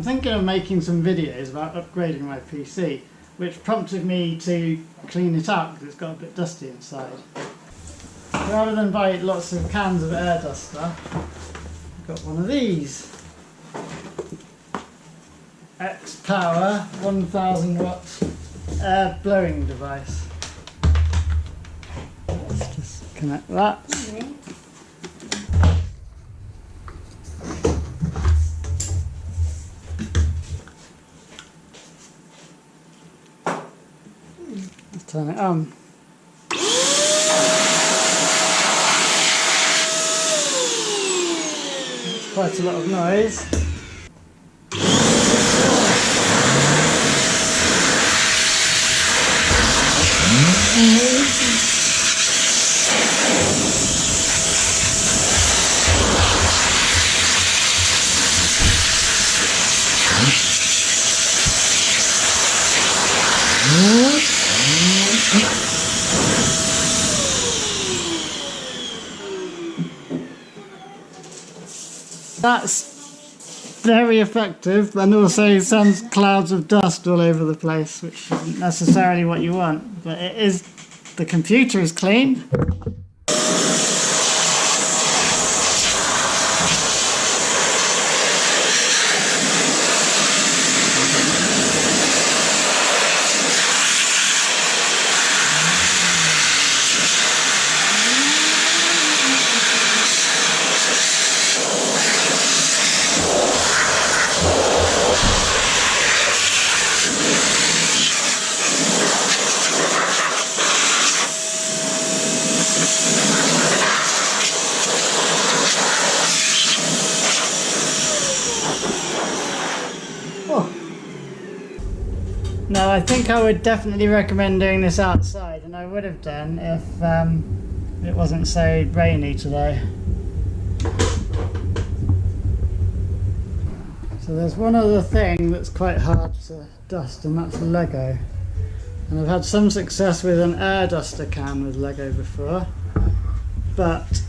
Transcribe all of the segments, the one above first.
thinking of making some videos about upgrading my PC, which prompted me to clean it out because it's got a bit dusty inside. Rather than buy lots of cans of air duster, I've got one of these. XPOWER 1000 watt air blowing device. Let's just connect that. Let's turn it on. That's quite a lot of noise. That's very effective, and also sends clouds of dust all over the place, which isn't necessarily what you want, but it is. The computer is clean. No, I think I would definitely recommend doing this outside, and I would have done if it wasn't so rainy today. So there's one other thing that's quite hard to dust, and that's Lego. And I've had some success with an air duster can with Lego before, but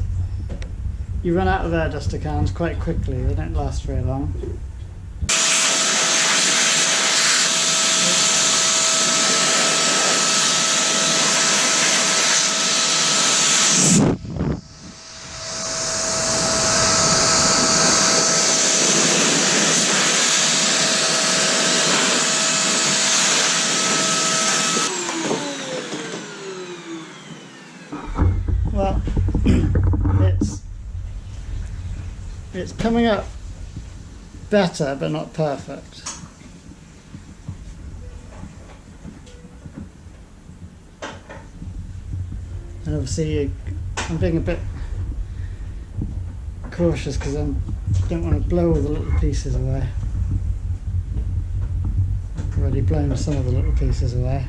you run out of air duster cans quite quickly, they don't last very long. Well, it's coming up better, but not perfect. And obviously I'm being a bit cautious because I don't want to blow all the little pieces away. I've already blown some of the little pieces away.